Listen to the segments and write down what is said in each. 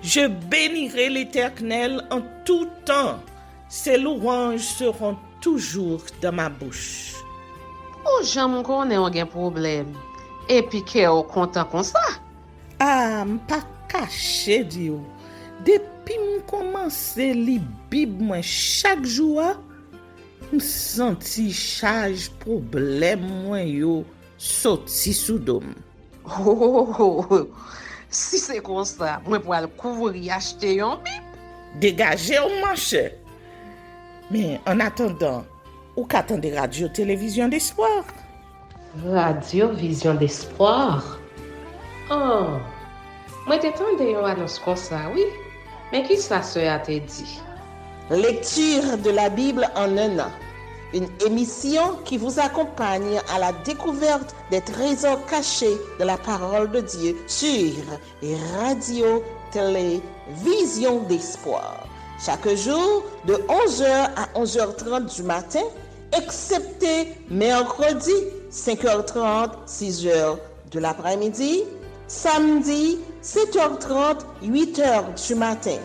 Je bénirai l'Éternel en tout temps. Ses louanges seront toujours dans ma bouche. Oh, j'aime qu'on ait un problème. Et puis qu'elle est content comme ça. Ah, m'pas caché, Dio. Depuis m'komanse li Bib moi chaque jour, m'senti charge problème moi yo sorti sous dom. Oh, si c'est comme ça, moi pour aller couvrir acheter un Bible. Dégagez au marché. Mais en attendant, ou qu'attendez radio télévision d'espoir? Radio Vision d'Espoir. Oh, moi t'attendais une annonce comme ça, oui. Mais qui ça a te dit? Lecture de la Bible en un an. Une émission qui vous accompagne à la découverte des trésors cachés de la parole de Dieu sur Radio Télévision d'Espoir. Chaque jour de 11h à 11h30 du matin, excepté mercredi 5h30, 6h de l'après-midi, samedi 7h30, 8h du matin,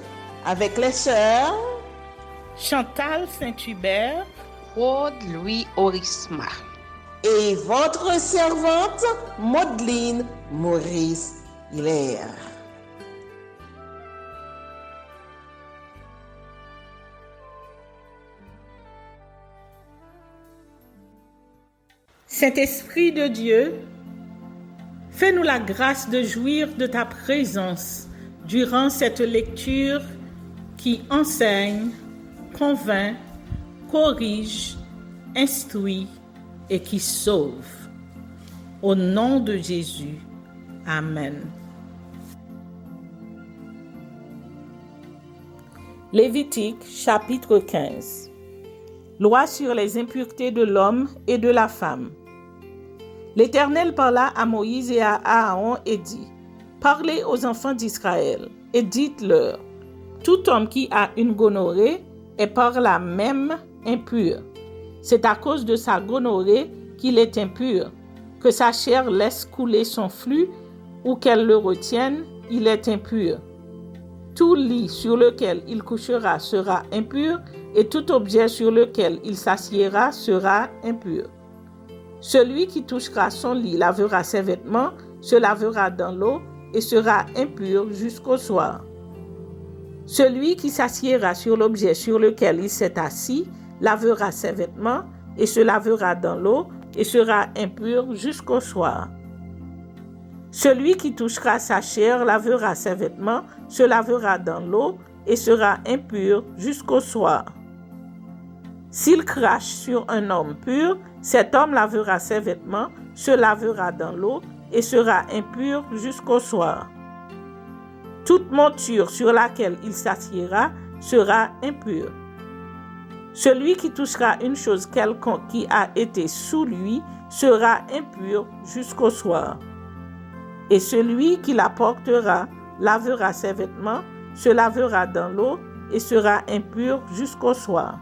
avec les sœurs Chantal Saint-Hubert, Claude Louis Orisma. et votre servante Maudeline Maurice Hilaire. Saint-Esprit de Dieu, fais-nous la grâce de jouir de ta présence durant cette lecture qui enseigne, convainc, corrige, instruit et qui sauve. Au nom de Jésus. Amen. Lévitique chapitre 15. Loi sur les impuretés de l'homme et de la femme. L'Éternel parla à Moïse et à Aaron et dit: Parlez aux enfants d'Israël et dites-leur: Tout homme qui a une gonorrhée est par là même impur. C'est à cause de sa gonorrhée qu'il est impur, que sa chair laisse couler son flux ou qu'elle le retienne, il est impur. Tout lit sur lequel il couchera sera impur, et tout objet sur lequel il s'assiera sera impur. Celui qui touchera son lit lavera ses vêtements, se lavera dans l'eau et sera impur jusqu'au soir. Celui qui s'assiera sur l'objet sur lequel il s'est assis lavera ses vêtements et se lavera dans l'eau et sera impur jusqu'au soir. Celui qui touchera sa chair lavera ses vêtements, se lavera dans l'eau et sera impur jusqu'au soir. S'il crache sur un homme pur, cet homme lavera ses vêtements, se lavera dans l'eau et sera impur jusqu'au soir. Toute monture sur laquelle il s'assiera sera impure. Celui qui touchera une chose quelconque qui a été sous lui sera impur jusqu'au soir. Et celui qui la portera lavera ses vêtements, se lavera dans l'eau et sera impur jusqu'au soir.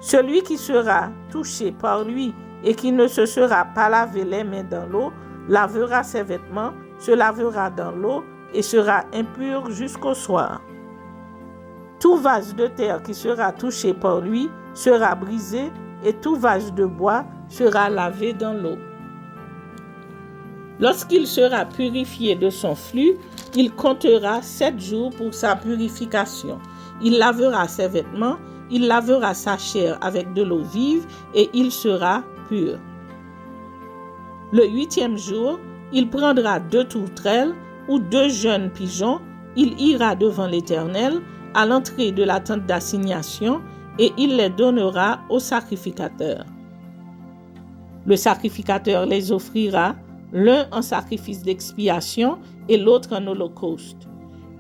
Celui qui sera touché par lui et qui ne se sera pas lavé les mains dans l'eau, lavera ses vêtements, se lavera dans l'eau et sera impur jusqu'au soir. Tout vase de terre qui sera touché par lui sera brisé et tout vase de bois sera lavé dans l'eau. Lorsqu'il sera purifié de son flux, il comptera 7 jours pour sa purification. Il lavera ses vêtements, il lavera sa chair avec de l'eau vive et il sera pur. Le 8e jour, il prendra 2 tourterelles ou 2 jeunes pigeons, il ira devant l'Éternel à l'entrée de la tente d'assignation et il les donnera au sacrificateur. Le sacrificateur les offrira, l'un en sacrifice d'expiation et l'autre en holocauste.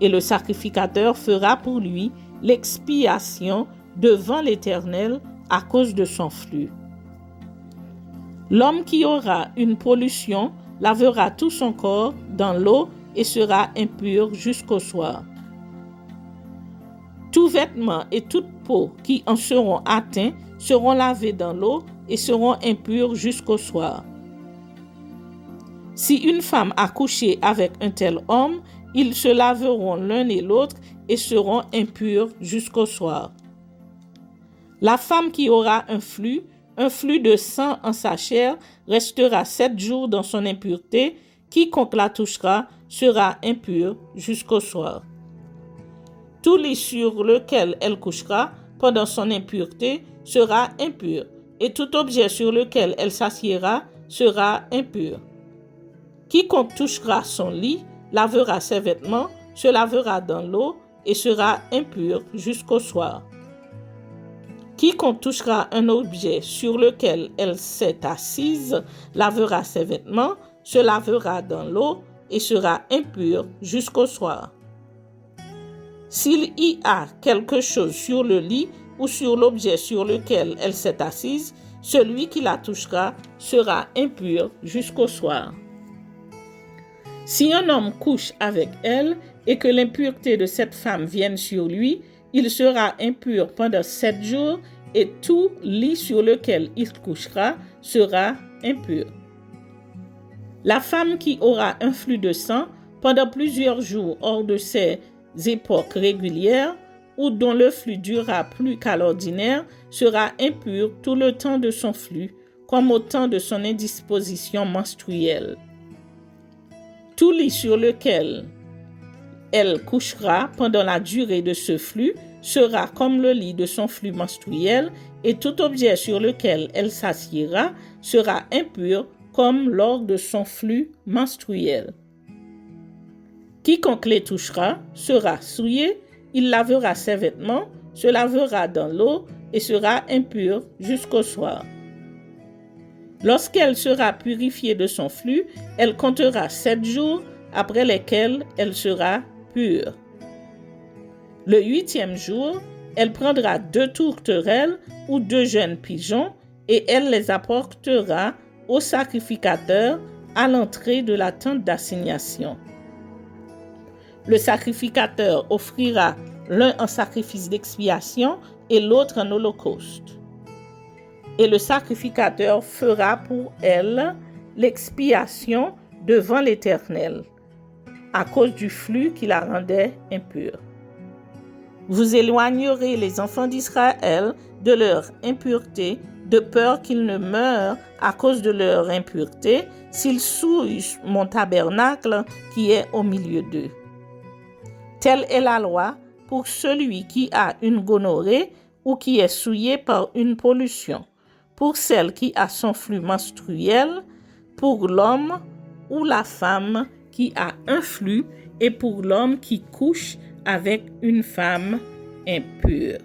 Et le sacrificateur fera pour lui l'expiation devant l'Éternel à cause de son flux. L'homme qui aura une pollution lavera tout son corps dans l'eau et sera impur jusqu'au soir. Tout vêtement et toute peau qui en seront atteints seront lavés dans l'eau et seront impurs jusqu'au soir. Si une femme a couché avec un tel homme, Ils se laveront l'un et l'autre et seront impurs jusqu'au soir. La femme qui aura un flux de sang en sa chair, restera 7 jours dans son impureté. Quiconque la touchera sera impur jusqu'au soir. Tout lit sur lequel elle couchera pendant son impureté sera impur, et tout objet sur lequel elle s'assiera sera impur. Quiconque touchera son lit lavera ses vêtements, se lavera dans l'eau et sera impur jusqu'au soir. Quiconque touchera un objet sur lequel elle s'est assise lavera ses vêtements, se lavera dans l'eau et sera impur jusqu'au soir. S'il y a quelque chose sur le lit ou sur l'objet sur lequel elle s'est assise, celui qui la touchera sera impur jusqu'au soir. Si un homme couche avec elle et que l'impureté de cette femme vienne sur lui, il sera impur pendant 7 jours et tout lit sur lequel il couchera sera impur. La femme qui aura un flux de sang pendant plusieurs jours hors de ses époques régulières ou dont le flux durera plus qu'à l'ordinaire sera impure tout le temps de son flux, comme au temps de son indisposition menstruelle. Tout lit sur lequel elle couchera pendant la durée de ce flux sera comme le lit de son flux menstruel, et tout objet sur lequel elle s'assiera sera impur comme lors de son flux menstruel. Quiconque les touchera sera souillé, il lavera ses vêtements, se lavera dans l'eau et sera impur jusqu'au soir. Lorsqu'elle sera purifiée de son flux, elle comptera 7 jours après lesquels elle sera pure. Le 8e jour, elle prendra 2 tourterelles ou 2 jeunes pigeons et elle les apportera au sacrificateur à l'entrée de la tente d'assignation. Le sacrificateur offrira l'un en sacrifice d'expiation et l'autre en holocauste. Et le sacrificateur fera pour elle l'expiation devant l'Éternel, à cause du flux qui la rendait impure. Vous éloignerez les enfants d'Israël de leur impureté, de peur qu'ils ne meurent à cause de leur impureté, s'ils souillent mon tabernacle qui est au milieu d'eux. Telle est la loi pour celui qui a une gonorrhée ou qui est souillé par une pollution, pour celle qui a son flux menstruel, pour l'homme ou la femme qui a un flux et pour l'homme qui couche avec une femme impure.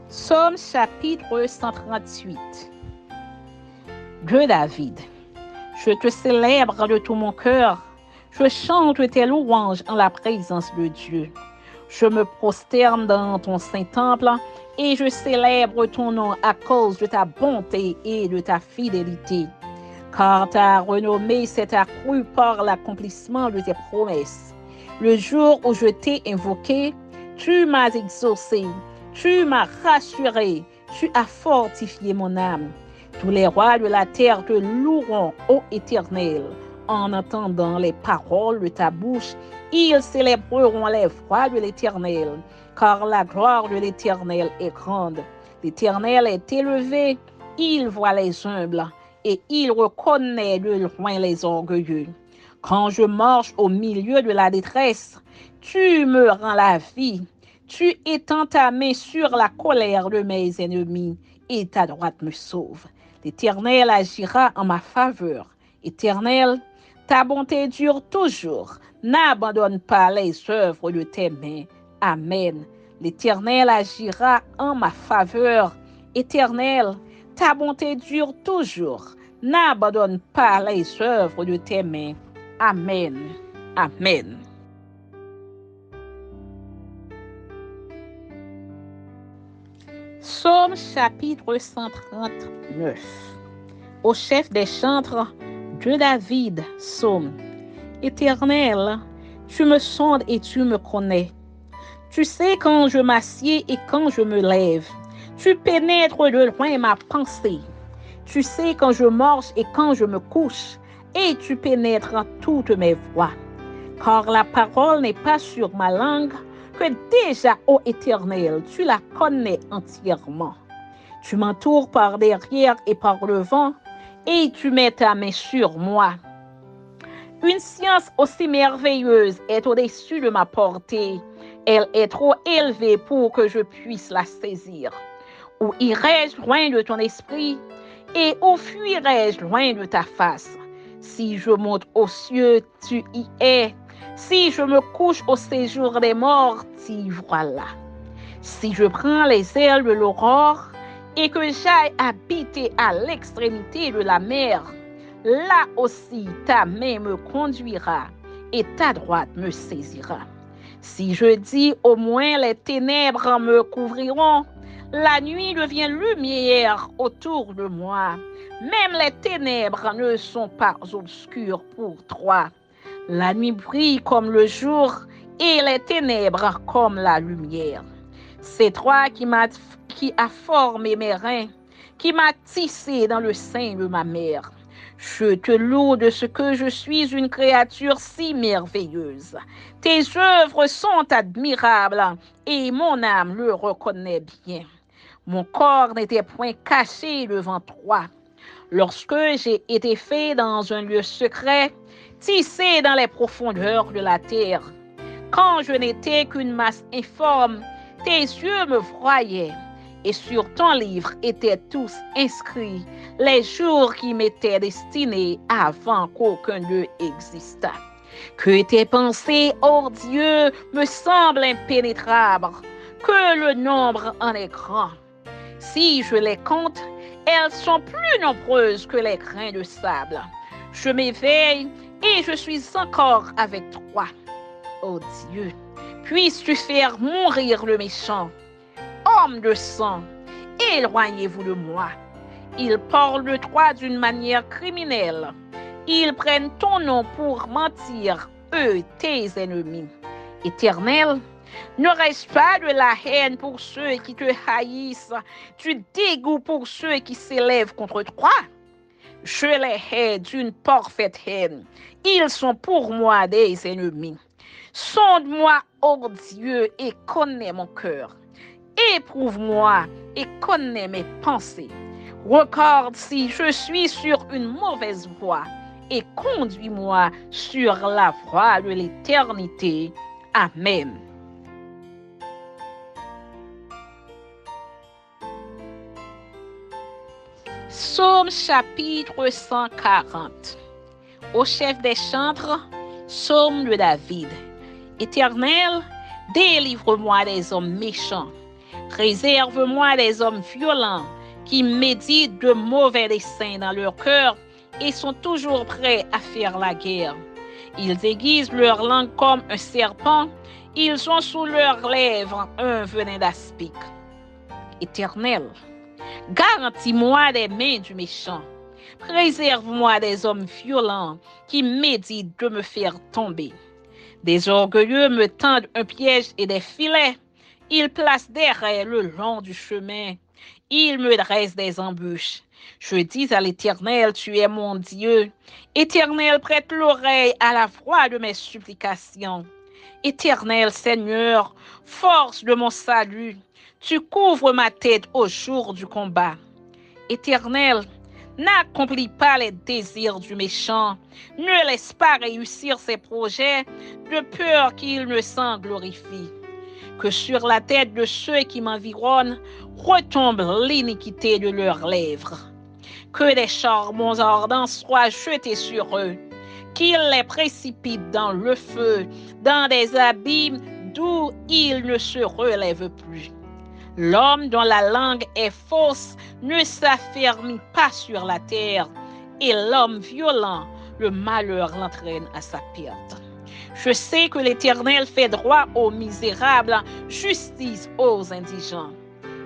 Psaume chapitre 138. Dieu David, je te célèbre de tout mon cœur, je chante tes louanges en la présence de Dieu. Je me prosterne dans ton saint temple et je célèbre ton nom à cause de ta bonté et de ta fidélité. Car ta renommée s'est accrue par l'accomplissement de tes promesses. Le jour où je t'ai invoqué, tu m'as exaucé, tu m'as rassuré, tu as fortifié mon âme. Tous les rois de la terre te loueront, ô Éternel. En entendant les paroles de ta bouche, ils célébreront les voies de l'Éternel, car la gloire de l'Éternel est grande. L'Éternel est élevé, il voit les humbles, et il reconnaît de loin les orgueilleux. Quand je marche au milieu de la détresse, tu me rends la vie. Tu étends ta main sur la colère de mes ennemis, et ta droite me sauve. L'Éternel agira en ma faveur. Éternel, ta bonté dure toujours. N'abandonne pas les œuvres de tes mains. Amen. L'Éternel agira en ma faveur. Éternel, ta bonté dure toujours. N'abandonne pas les œuvres de tes mains. Amen. Amen. Psaume chapitre 139. Au chef des chantres, Dieu David, psaume. Éternel, tu me sondes et tu me connais. Tu sais quand je m'assieds et quand je me lève. Tu pénètres de loin ma pensée. Tu sais quand je marche et quand je me couche, et tu pénètres toutes mes voies. Car la parole n'est pas sur ma langue, que déjà, ô Éternel, tu la connais entièrement. Tu m'entoures par derrière et par le vent, et tu mets ta main sur moi. Une science aussi merveilleuse est au-dessus de ma portée. Elle est trop élevée pour que je puisse la saisir. Où irai-je loin de ton esprit et où fuirai-je loin de ta face? Si je monte aux cieux, tu y es. Si je me couche au séjour des morts, t'y voilà. Si je prends les ailes de l'aurore et que j'aille habiter à l'extrémité de la mer, là aussi ta main me conduira et ta droite me saisira. Si je dis au moins les ténèbres me couvriront, la nuit devient lumière autour de moi. Même les ténèbres ne sont pas obscures pour toi. La nuit brille comme le jour et les ténèbres comme la lumière. C'est toi qui as formé mes reins, qui m'as tissé dans le sein de ma mère. Je te loue de ce que je suis une créature si merveilleuse. Tes œuvres sont admirables et mon âme le reconnaît bien. Mon corps n'était point caché devant toi. Lorsque j'ai été fait dans un lieu secret, tissé dans les profondeurs de la terre, quand je n'étais qu'une masse informe, tes yeux me voyaient. Et sur ton livre étaient tous inscrits les jours qui m'étaient destinés avant qu'aucun d'eux existât. Que tes pensées, ô Dieu, me semblent impénétrables, que le nombre en est grand. Si je les compte, elles sont plus nombreuses que les grains de sable. Je m'éveille et je suis encore avec toi. Ô Dieu, puisses-tu faire mourir le méchant. Homme de sang, éloignez-vous de moi. Ils parlent de toi d'une manière criminelle. Ils prennent ton nom pour mentir, eux, tes ennemis. Éternel, n'aurais-je pas de la haine pour ceux qui te haïssent, du dégoût pour ceux qui s'élèvent contre toi? Je les hais d'une parfaite haine. Ils sont pour moi des ennemis. Sonde-moi, ô Dieu, et connais mon cœur. Éprouve-moi et connais mes pensées. Regarde si je suis sur une mauvaise voie et conduis-moi sur la voie de l'éternité. Amen. Psaume chapitre 140. Au chef des chantres, psaume de David. Éternel, délivre-moi des hommes méchants. Réserve-moi des hommes violents qui méditent de mauvais desseins dans leur cœur et sont toujours prêts à faire la guerre. Ils aiguisent leur langue comme un serpent, ils ont sous leurs lèvres un venin d'aspic. Éternel, garantis-moi des mains du méchant. Préserve-moi des hommes violents qui méditent de me faire tomber. Des orgueilleux me tendent un piège et des filets. Ils placent des raies le long du chemin. Ils me dressent des embûches. Je dis à l'Éternel, tu es mon Dieu. Éternel, prête l'oreille à la voix de mes supplications. Éternel Seigneur, force de mon salut, tu couvres ma tête au jour du combat. Éternel, n'accomplis pas les désirs du méchant, ne laisse pas réussir ses projets, de peur qu'il ne s'en glorifie. Que sur la tête de ceux qui m'environnent retombe l'iniquité de leurs lèvres. Que des charbons ardents soient jetés sur eux, qu'ils les précipitent dans le feu, dans des abîmes d'où ils ne se relèvent plus. L'homme dont la langue est fausse ne s'affermit pas sur la terre, et l'homme violent, le malheur l'entraîne à sa perte. Je sais que l'Éternel fait droit aux misérables, justice aux indigents.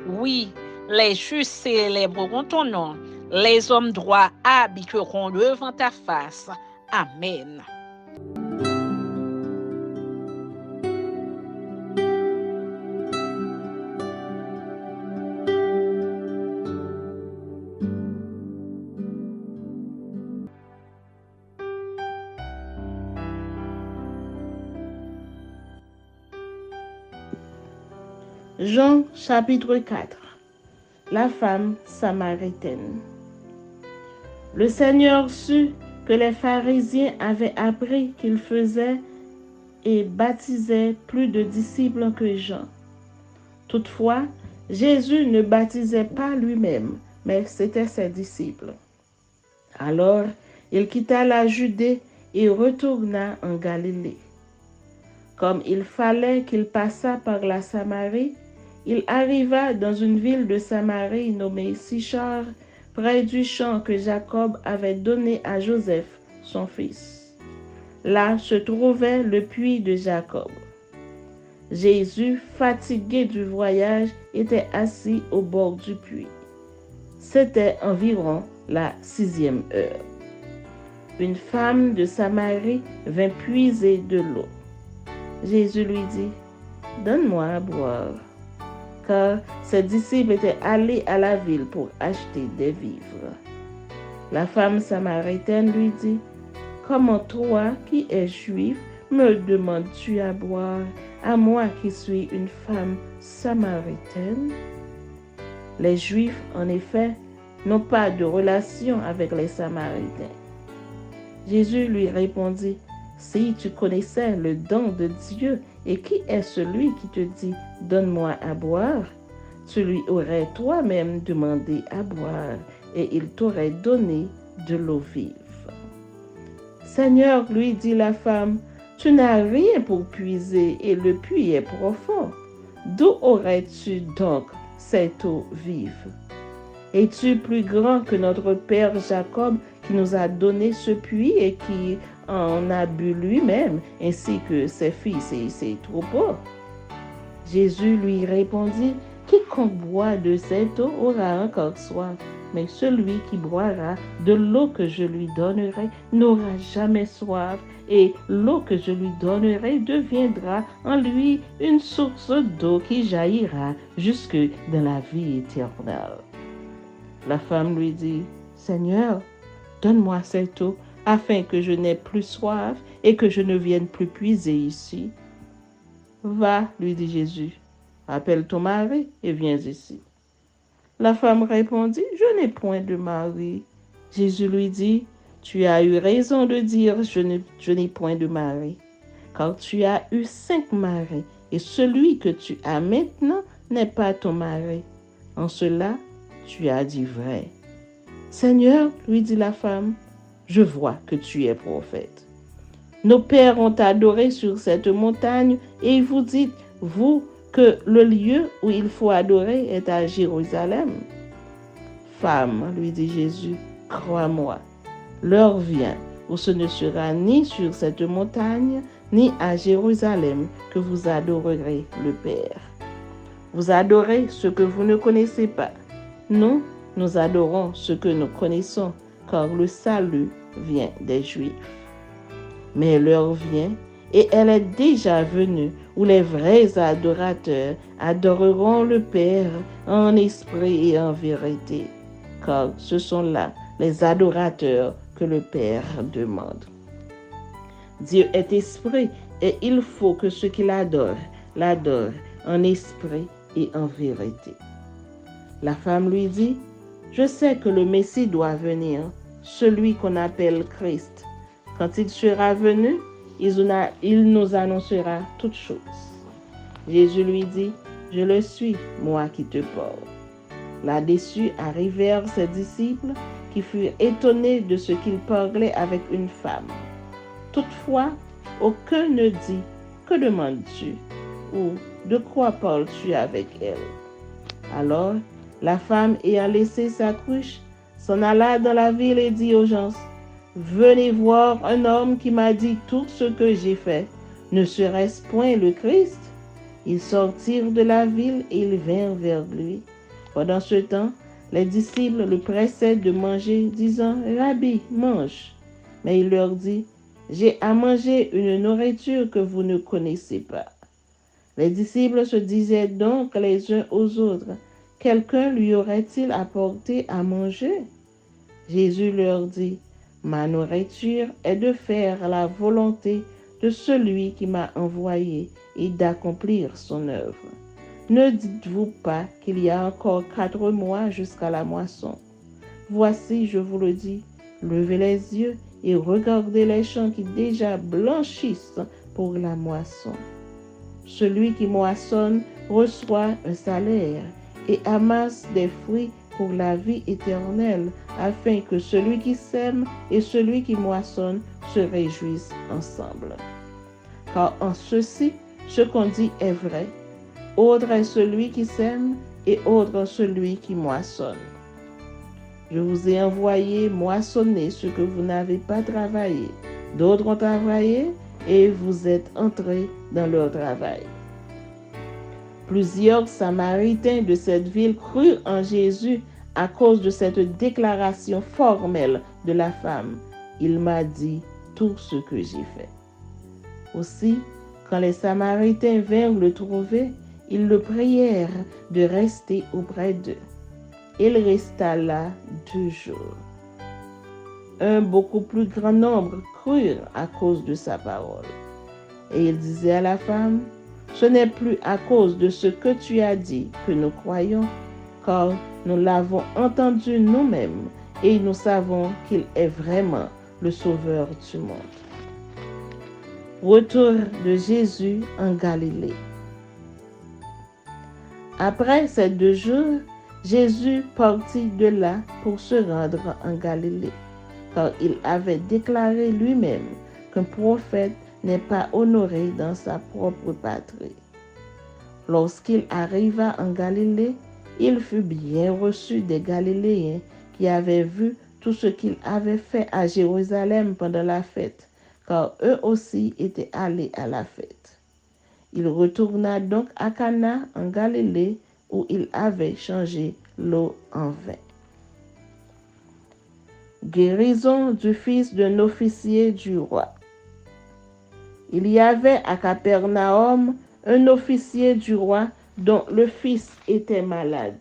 Oui, les justes célébreront ton nom, les hommes droits habiteront devant ta face. Amen. Jean chapitre 4. La femme samaritaine. Le Seigneur sut que les pharisiens avaient appris qu'il faisait et baptisait plus de disciples que Jean. Toutefois, Jésus ne baptisait pas lui-même, mais c'étaient ses disciples. Alors, il quitta la Judée et retourna en Galilée. Comme il fallait qu'il passât par la Samarie, il arriva dans une ville de Samarie nommée Sichar, près du champ que Jacob avait donné à Joseph, son fils. Là se trouvait le puits de Jacob. Jésus, fatigué du voyage, était assis au bord du puits. C'était environ la 6e heure. Une femme de Samarie vint puiser de l'eau. Jésus lui dit, « Donne-moi à boire. » Car ses disciples étaient allés à la ville pour acheter des vivres. La femme samaritaine lui dit, « Comment toi, qui es juif, me demandes-tu à boire, à moi qui suis une femme samaritaine? » Les Juifs, en effet, n'ont pas de relation avec les Samaritains. Jésus lui répondit, « Si tu connaissais le don de Dieu et qui est celui qui te dit « Donne-moi à boire », tu lui aurais toi-même demandé à boire et il t'aurait donné de l'eau vive. » « Seigneur, lui dit la femme, tu n'as rien pour puiser et le puits est profond. D'où aurais-tu donc cette eau vive? Es-tu plus grand que notre père Jacob qui nous a donné ce puits et qui en a bu lui-même, ainsi que ses fils et ses troupeaux? » Jésus lui répondit, « Quiconque boit de cette eau aura encore soif, mais celui qui boira de l'eau que je lui donnerai n'aura jamais soif, et l'eau que je lui donnerai deviendra en lui une source d'eau qui jaillira jusque dans la vie éternelle. » La femme lui dit, « Seigneur, donne-moi cette eau, afin que je n'aie plus soif et que je ne vienne plus puiser ici. » « Va, lui dit Jésus, appelle ton mari et viens ici. » La femme répondit, « Je n'ai point de mari. » Jésus lui dit, « Tu as eu raison de dire, je n'ai point de mari, car tu as eu 5 maris, et celui que tu as maintenant n'est pas ton mari. En cela, tu as dit vrai. » « Seigneur, lui dit la femme, je vois que tu es prophète. Nos pères ont adoré sur cette montagne, et vous dites, vous, que le lieu où il faut adorer est à Jérusalem. Femme, lui dit Jésus, crois-moi, l'heure vient où ce ne sera ni sur cette montagne, ni à Jérusalem que vous adorerez le Père. Vous adorez ce que vous ne connaissez pas. Nous adorons ce que nous connaissons, car le salut vient des Juifs. Mais l'heure vient, et elle est déjà venue, où les vrais adorateurs adoreront le Père en esprit et en vérité, car ce sont là les adorateurs que le Père demande. Dieu est esprit, et il faut que ceux qui l'adorent en esprit et en vérité. La femme lui dit, « Je sais que le Messie doit venir, celui qu'on appelle Christ. Quand il sera venu, il nous annoncera toutes choses. » Jésus lui dit, « Je le suis, moi qui te porte. » Là-dessus arrivèrent ses disciples qui furent étonnés de ce qu'il parlait avec une femme. Toutefois, aucun ne dit, « Que demandes-tu » ou « De quoi parles-tu avec elle ?» Alors, la femme, ayant laissé sa cruche, s'en alla dans la ville et dit aux gens, « Venez voir un homme qui m'a dit tout ce que j'ai fait. Ne serait-ce point le Christ? » Ils sortirent de la ville et ils vinrent vers lui. Pendant ce temps, les disciples le pressaient de manger, disant, « Rabbi, mange. » Mais il leur dit, « J'ai à manger une nourriture que vous ne connaissez pas. » Les disciples se disaient donc les uns aux autres, « Quelqu'un lui aurait-il apporté à manger? » Jésus leur dit, « Ma nourriture est de faire la volonté de celui qui m'a envoyé et d'accomplir son œuvre. Ne dites-vous pas qu'il y a encore 4 mois jusqu'à la moisson? Voici, je vous le dis, levez les yeux et regardez les champs qui déjà blanchissent pour la moisson. Celui qui moissonne reçoit un salaire et amasse des fruits pour la vie éternelle, afin que celui qui sème et celui qui moissonne se réjouissent ensemble. Car en ceci, ce qu'on dit est vrai. Autre est celui qui sème et autre celui qui moissonne. Je vous ai envoyé moissonner ce que vous n'avez pas travaillé. D'autres ont travaillé et vous êtes entrés dans leur travail. Plusieurs Samaritains de cette ville crurent en Jésus à cause de cette déclaration formelle de la femme. Il m'a dit tout ce que j'ai fait. Aussi, quand les Samaritains vinrent le trouver, ils le prièrent de rester auprès d'eux. Il resta là 2 jours. Un beaucoup plus grand nombre crurent à cause de sa parole. Et il disait à la femme, « Ce n'est plus à cause de ce que tu as dit que nous croyons, car nous l'avons entendu nous-mêmes et nous savons qu'il est vraiment le Sauveur du monde. » Retour de Jésus en Galilée. Après ces 2 jours, Jésus partit de là pour se rendre en Galilée, car il avait déclaré lui-même qu'un prophète n'est pas honoré dans sa propre patrie. Lorsqu'il arriva en Galilée, il fut bien reçu des Galiléens qui avaient vu tout ce qu'il avait fait à Jérusalem pendant la fête, car eux aussi étaient allés à la fête. Il retourna donc à Cana en Galilée, où il avait changé l'eau en vin. Guérison du fils d'un officier du roi. Il y avait à Capernaum un officier du roi dont le fils était malade.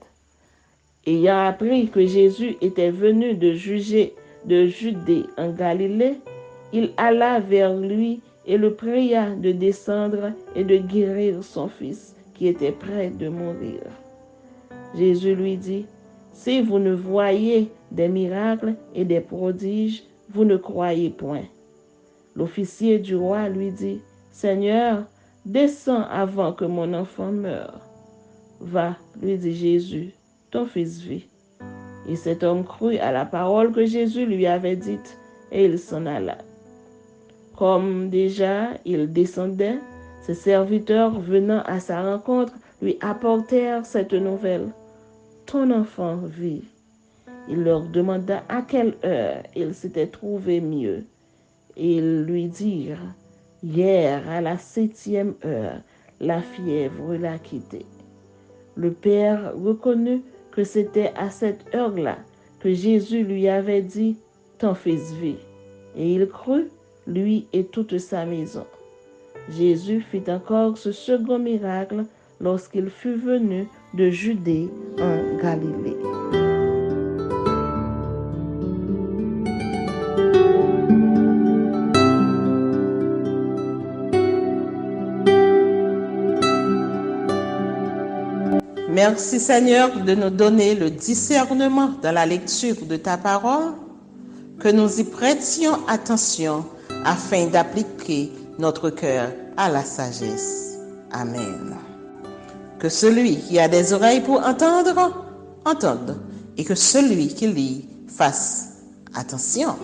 Ayant appris que Jésus était venu de Judée en Galilée, il alla vers lui et le pria de descendre et de guérir son fils qui était près de mourir. Jésus lui dit, « Si vous ne voyez des miracles et des prodiges, vous ne croyez point. » L'officier du roi lui dit, « Seigneur, descends avant que mon enfant meure. » « Va, lui dit Jésus, ton fils vit. » Et cet homme crut à la parole que Jésus lui avait dite, et il s'en alla. Comme déjà il descendait, ses serviteurs venant à sa rencontre lui apportèrent cette nouvelle. « Ton enfant vit. » Il leur demanda à quelle heure il s'était trouvé mieux. Et ils lui dirent, « Hier, à la 7e heure, la fièvre l'a quitté. » Le père reconnut que c'était à cette heure-là que Jésus lui avait dit, « Ton fils vit. » Et il crut, lui et toute sa maison. Jésus fit encore ce second miracle lorsqu'il fut venu de Judée en Galilée. Merci Seigneur de nous donner le discernement dans la lecture de ta parole, que nous y prêtions attention afin d'appliquer notre cœur à la sagesse. Amen. Que celui qui a des oreilles pour entendre, entende, et que celui qui lit fasse attention.